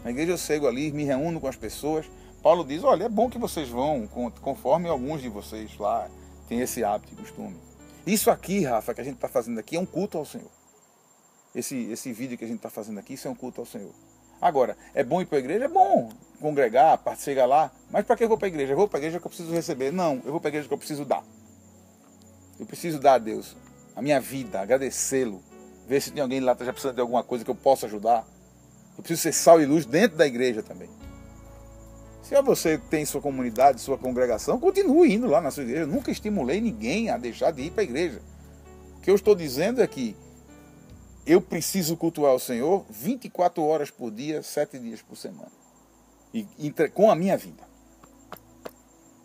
Na igreja eu chego ali, me reúno com as pessoas. Paulo diz, olha, é bom que vocês vão, conforme alguns de vocês lá têm esse hábito e costume. Isso aqui, Rafa, que a gente está fazendo aqui é um culto ao Senhor. Esse vídeo que a gente está fazendo aqui, isso é um culto ao Senhor. Agora, é bom ir para a igreja? É bom congregar, chegar lá. Mas para que eu vou para a igreja? Eu vou para a igreja que eu preciso receber. Não, eu vou para a igreja que eu preciso dar. Eu preciso dar a Deus a minha vida, agradecê-lo. Ver se tem alguém lá que já precisa de alguma coisa que eu possa ajudar. Eu preciso ser sal e luz dentro da igreja também. Se você tem sua comunidade, sua congregação, continue indo lá na sua igreja. Eu nunca estimulei ninguém a deixar de ir para a igreja. O que eu estou dizendo é que eu preciso cultuar o Senhor 24 horas por dia, 7 dias por semana. E com a minha vida.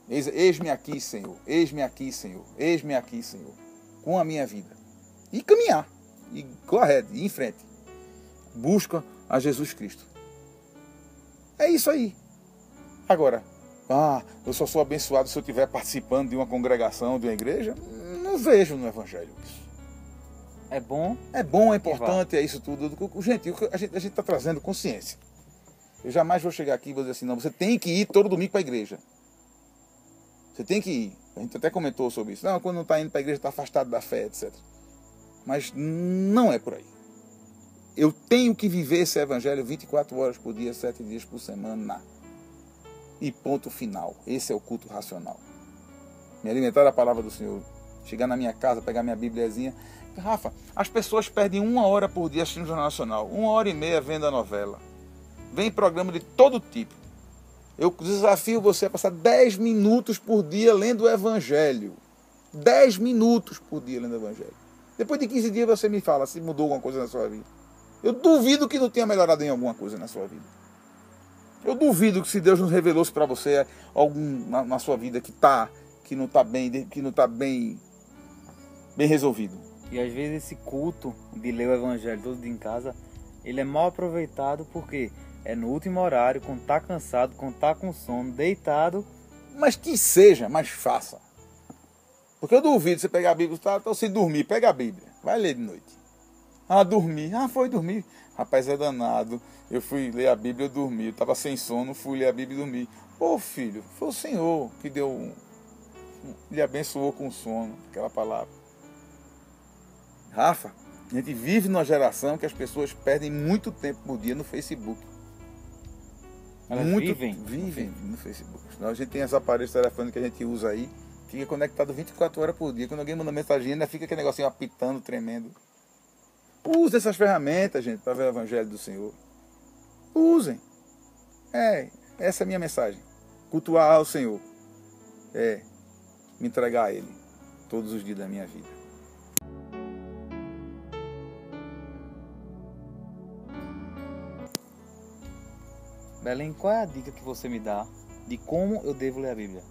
Eis-me aqui, Senhor. Eis-me aqui, Senhor. Eis-me aqui, Senhor. Com a minha vida. E caminhar. E correr, ir em frente. Busca a Jesus Cristo. É isso aí. Agora, eu só sou abençoado se eu estiver participando de uma congregação, de uma igreja. Não vejo no Evangelho isso. É bom? É bom, é importante, é isso tudo. Gente, a gente está trazendo consciência. Eu jamais vou chegar aqui e vou dizer assim, não, você tem que ir todo domingo para a igreja. Você tem que ir. A gente até comentou sobre isso. Não, quando não está indo para a igreja, está afastado da fé, etc. Mas não é por aí. Eu tenho que viver esse evangelho 24 horas por dia, 7 dias por semana. E ponto final. Esse é o culto racional. Me alimentar da palavra do Senhor. Chegar na minha casa, pegar minha bibliazinha. Rafa, as pessoas perdem 1 hora por dia assistindo o Jornal Nacional. 1h30 vendo a novela. Vem programa de todo tipo. Eu desafio você a passar 10 minutos por dia lendo o Evangelho. 10 minutos por dia lendo o Evangelho. Depois de 15 dias você me fala se mudou alguma coisa na sua vida. Eu duvido que não tenha melhorado em alguma coisa na sua vida. Eu duvido que se Deus nos revelou para você algum na sua vida que não está bem resolvido. E às vezes esse culto de ler o Evangelho todo dia em casa, ele é mal aproveitado porque é no último horário, quando está cansado, quando está com sono, deitado. Mas que seja, mas faça. Porque eu duvido você pegar a Bíblia, tá sem dormir, pega a Bíblia, vai ler de noite. Dormir, foi dormir. Rapaz, é danado. Eu fui ler a Bíblia, eu dormi. Eu estava sem sono, fui ler a Bíblia e dormi. Pô, filho, foi o Senhor que lhe abençoou com sono, aquela palavra. Rafa, a gente vive numa geração que as pessoas perdem muito tempo por dia no Facebook. Elas vivem no Facebook. A gente tem esse aparelho telefônico que a gente usa aí, fica conectado 24 horas por dia. Quando alguém manda mensagem, ainda fica aquele negocinho apitando, tremendo. Use essas ferramentas, gente, para ver o Evangelho do Senhor. Usem. Essa é a minha mensagem. Cultuar ao Senhor. Me entregar a Ele todos os dias da minha vida. Belém, qual é a dica que você me dá de como eu devo ler a Bíblia?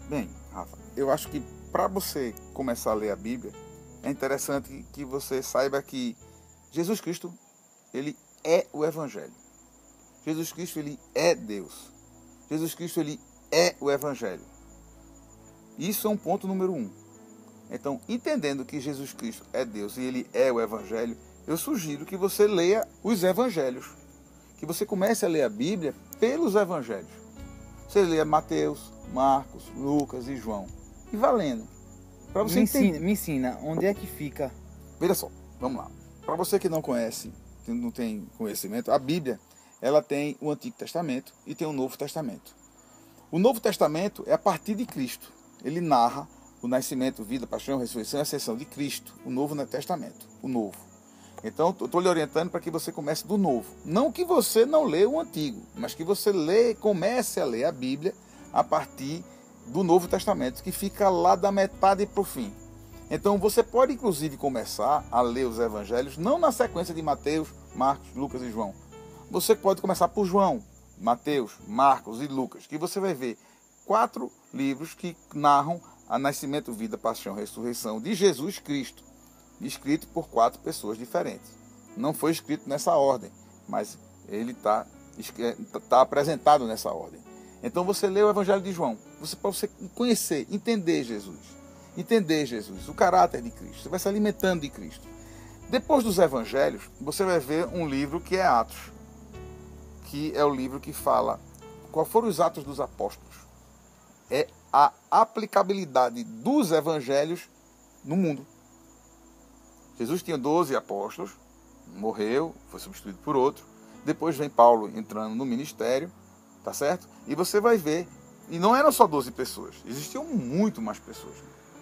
Bem, Rafa, eu acho que para você começar a ler a Bíblia, é interessante que você saiba que Jesus Cristo, Ele é o Evangelho. Jesus Cristo, Ele é Deus. Jesus Cristo, Ele é o Evangelho. Isso é um ponto número 1. Então, entendendo que Jesus Cristo é Deus e Ele é o Evangelho, eu sugiro que você leia os Evangelhos. Que você comece a ler a Bíblia pelos Evangelhos. Você leia Mateus, Marcos, Lucas e João. E vá lendo. Para você me ensina, onde é que fica? Veja só, vamos lá. Para você que não conhece, que não tem conhecimento, a Bíblia, ela tem o Antigo Testamento e tem o Novo Testamento. O Novo Testamento é a partir de Cristo. Ele narra o nascimento, vida, paixão, ressurreição e ascensão de Cristo. O Novo Testamento, o Novo. Então, eu estou lhe orientando para que você comece do Novo. Não que você não lê o Antigo, mas que você comece a ler a Bíblia a partir do Novo Testamento, que fica lá da metade para o fim. Então você pode inclusive começar a ler os evangelhos, não na sequência de Mateus, Marcos, Lucas e João. Você pode começar por João, Mateus, Marcos e Lucas, que você vai ver 4 livros que narram a nascimento, vida, paixão, ressurreição de Jesus Cristo, escrito por 4 pessoas diferentes. Não foi escrito nessa ordem, mas ele está apresentado nessa ordem. Então você lê o Evangelho de João, para você conhecer, entender Jesus, o caráter de Cristo. Você vai se alimentando de Cristo. Depois dos Evangelhos, você vai ver um livro que é Atos, que é o livro que fala quais foram os atos dos apóstolos. É a aplicabilidade dos Evangelhos no mundo. Jesus tinha 12 apóstolos, morreu, foi substituído por outro. Depois vem Paulo entrando no ministério, tá certo? E você vai ver, e não eram só 12 pessoas, existiam muito mais pessoas.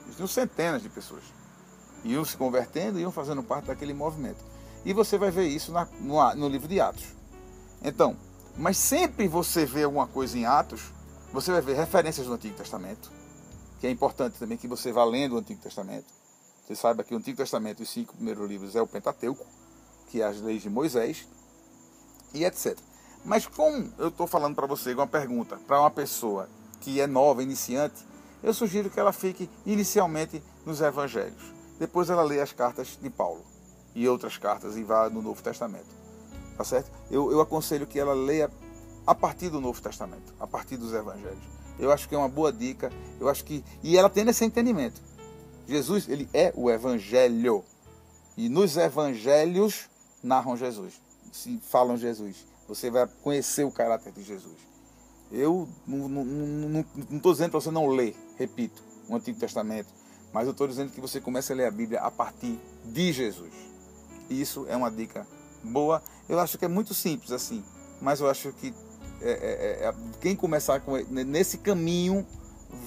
Existiam centenas de pessoas. Iam se convertendo, iam fazendo parte daquele movimento. E você vai ver isso no livro de Atos. Então, mas sempre você vê alguma coisa em Atos, você vai ver referências do Antigo Testamento, que é importante também que você vá lendo o Antigo Testamento. Você saiba que o Antigo Testamento, os 5 primeiros livros, é o Pentateuco, que é as leis de Moisés, e etc. Mas como eu estou falando para você uma pergunta, para uma pessoa que é nova, iniciante, eu sugiro que ela fique inicialmente nos Evangelhos. Depois ela lê as cartas de Paulo e outras cartas e vá no Novo Testamento. Tá certo? Eu aconselho que ela leia a partir do Novo Testamento, a partir dos Evangelhos. Eu acho que é uma boa dica. Eu acho que e ela tendo esse entendimento. Jesus, ele é o Evangelho. E nos Evangelhos narram Jesus. Se falam Jesus. Você vai conhecer o caráter de Jesus. Eu não estou dizendo para você não ler, repito, o Antigo Testamento, mas eu estou dizendo que você comece a ler a Bíblia a partir de Jesus. E isso é uma dica boa. Eu acho que é muito simples assim, mas eu acho que quem começar nesse caminho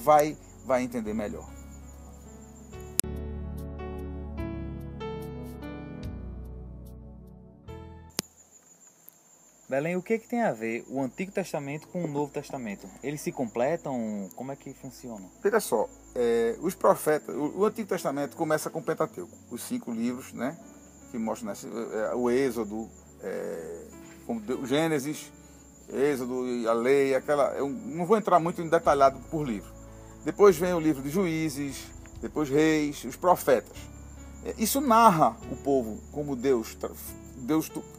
vai entender melhor. Belém, o que tem a ver o Antigo Testamento com o Novo Testamento? Eles se completam? Como é que funciona? Veja só, os profetas, o Antigo Testamento começa com o Pentateuco, os 5 livros, né, que mostram o Êxodo, o Gênesis, Êxodo, a lei, eu não vou entrar muito em detalhado por livro. Depois vem o livro de Juízes, depois Reis, os profetas. Isso narra o povo, como Deus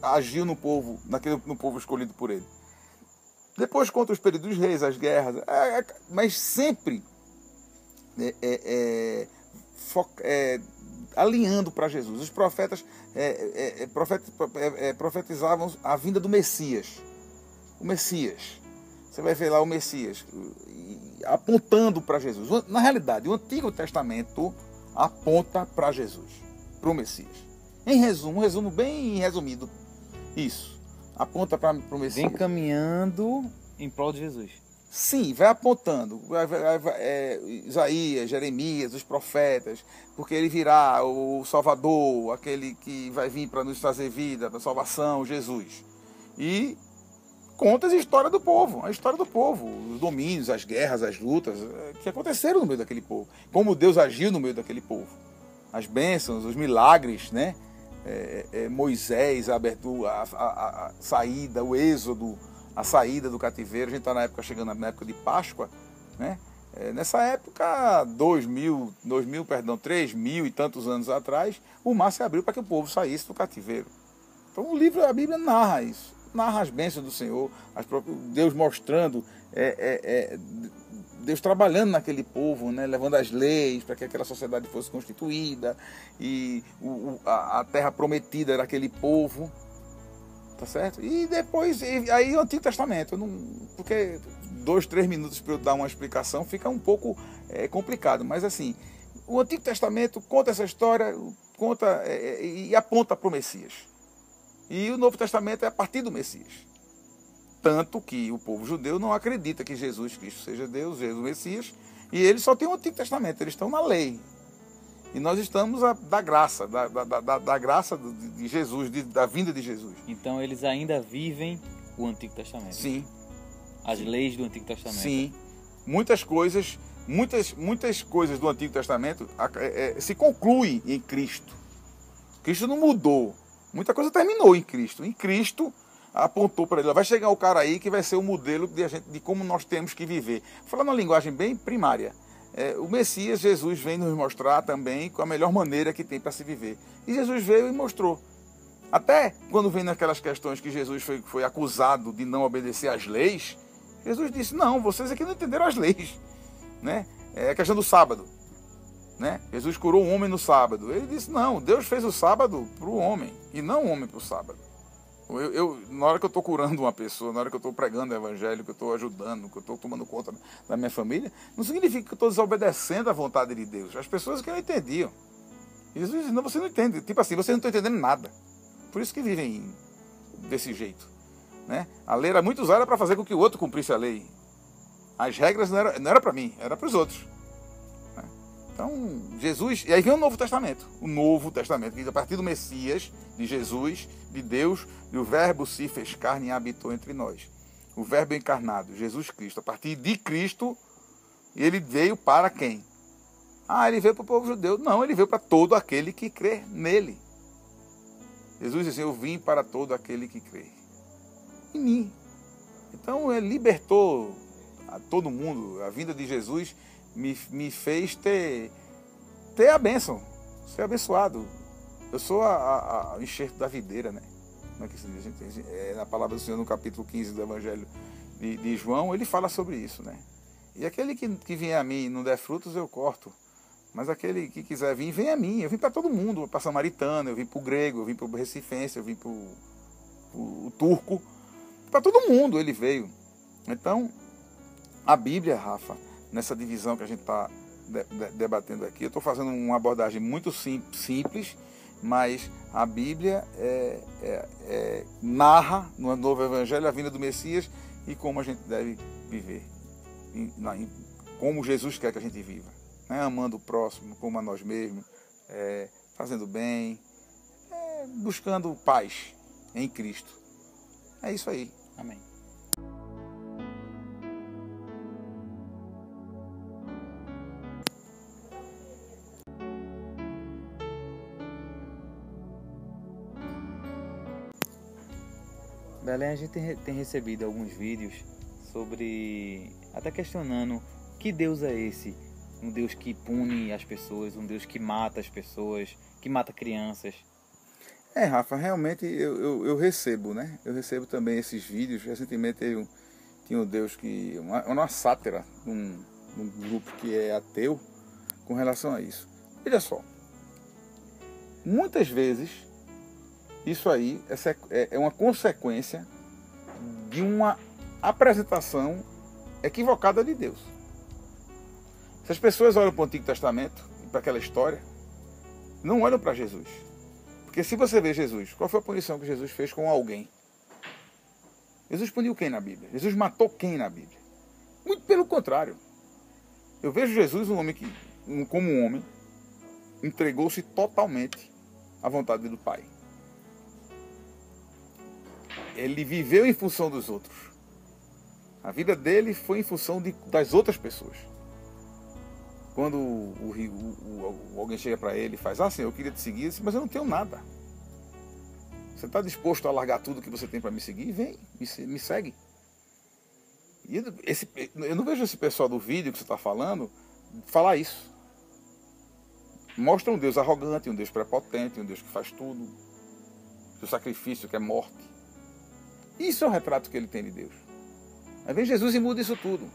agiu no povo, no povo escolhido por ele. Depois conta os períodos dos reis, as guerras, mas sempre alinhando para Jesus. Os profetas profetizavam a vinda do Messias. O Messias. Você vai ver lá o Messias apontando para Jesus. Na realidade, o Antigo Testamento aponta para Jesus, para o Messias. Em resumo, um resumo bem resumido. Isso. Aponta para o Messias. Vem caminhando em prol de Jesus. Sim, vai apontando. Isaías, Jeremias, os profetas. Porque ele virá o Salvador, aquele que vai vir para nos trazer vida, para salvação, Jesus. E conta a história do povo. Os domínios, as guerras, as lutas que aconteceram no meio daquele povo. Como Deus agiu no meio daquele povo. As bênçãos, os milagres, né? Moisés, a abertura, a saída, o êxodo, a saída do cativeiro. A gente está chegando na época de Páscoa, né? Nessa época, 3.000 e tantos anos atrás, o mar se abriu para que o povo saísse do cativeiro. Então a Bíblia narra isso, narra as bênçãos do Senhor, Deus mostrando, Deus trabalhando naquele povo, né, levando as leis para que aquela sociedade fosse constituída, e a terra prometida daquele povo, tá certo? E depois, aí o Antigo Testamento, porque 2, 3 minutos para eu dar uma explicação fica um pouco complicado, mas assim, o Antigo Testamento conta essa história, e aponta para o Messias. E o Novo Testamento é a partir do Messias. Tanto que o povo judeu não acredita que Jesus Cristo seja Deus, Jesus o Messias, e eles só têm o Antigo Testamento, eles estão na lei. E nós estamos da graça, da graça de Jesus, da vinda de Jesus. Então eles ainda vivem o Antigo Testamento? Sim. As leis do Antigo Testamento? Sim. Muitas coisas muitas coisas do Antigo Testamento se concluem em Cristo. Cristo não mudou. Muita coisa terminou em Cristo. Em Cristo apontou para ele, vai chegar o cara aí que vai ser o modelo de como nós temos que viver. Falando uma linguagem bem primária. O Messias, Jesus, vem nos mostrar também a melhor maneira que tem para se viver. E Jesus veio e mostrou. Até quando vem naquelas questões que Jesus foi acusado de não obedecer às leis, Jesus disse, não, vocês aqui não entenderam as leis. Né? É a questão do sábado. Né? Jesus curou um homem no sábado. Ele disse, não, Deus fez o sábado para o homem, e não o homem para o sábado. Na hora que eu estou curando uma pessoa, na hora que eu estou pregando o evangelho, que eu estou ajudando, que eu estou tomando conta da minha família, não significa que eu estou desobedecendo à vontade de Deus. As pessoas que não entendiam. Jesus disse, não, você não entende. Tipo assim, vocês não estão entendendo nada. Por isso que vivem desse jeito. Né? A lei era muito usada para fazer com que o outro cumprisse a lei. As regras não era para mim, era para os outros. Né? Então, Jesus... E aí vem o Novo Testamento. O Novo Testamento, que a partir do Messias, de Jesus, de Deus, e o Verbo se fez carne e habitou entre nós. O Verbo encarnado, Jesus Cristo. A partir de Cristo, ele veio para quem? Ele veio para o povo judeu. Não, ele veio para todo aquele que crê nele. Jesus disse, eu vim para todo aquele que crê em mim. Então, ele libertou a todo mundo. A vinda de Jesus me fez ter a bênção, ser abençoado. Eu sou o enxerto da videira, né? Como é que se diz? Na palavra do Senhor, no capítulo 15 do Evangelho de João, ele fala sobre isso, né? E aquele que vier a mim e não der frutos, eu corto. Mas aquele que quiser vir, vem a mim. Eu vim para todo mundo, para samaritano, eu vim para o grego, eu vim para o recifense, eu vim para o turco. Para todo mundo ele veio. Então, a Bíblia, Rafa, nessa divisão que a gente está debatendo aqui, eu estou fazendo uma abordagem muito simples, mas a Bíblia narra no Novo Evangelho a vinda do Messias e como a gente deve viver. Como Jesus quer que a gente viva. Né? Amando o próximo como a nós mesmos, fazendo bem, buscando paz em Cristo. É isso aí. Amém. Belém, a gente tem recebido alguns vídeos sobre, até questionando, que Deus é esse? Um Deus que pune as pessoas, um Deus que mata as pessoas, que mata crianças. Rafa, realmente eu recebo, né? Eu recebo também esses vídeos. Recentemente tinha um Deus que... Uma sátira de um grupo que é ateu com relação a isso. Veja só. Muitas vezes, isso aí é uma consequência de uma apresentação equivocada de Deus. Se as pessoas olham para o Antigo Testamento e para aquela história, não olham para Jesus. Porque se você vê Jesus, qual foi a punição que Jesus fez com alguém? Jesus puniu quem na Bíblia? Jesus matou quem na Bíblia? Muito pelo contrário. Eu vejo Jesus, como um homem, entregou-se totalmente à vontade do Pai. Ele viveu em função dos outros. A vida dele foi em função das outras pessoas. Quando alguém chega para ele e faz, Senhor, eu queria te seguir, mas eu não tenho nada. Você está disposto a largar tudo que você tem para me seguir? Vem, me segue. E eu não vejo esse pessoal do vídeo que você está falando falar isso. Mostra um Deus arrogante, um Deus prepotente, um Deus que faz tudo. O sacrifício que é morte. Isso é o retrato que ele tem de Deus. Aí vem Jesus e muda isso tudo.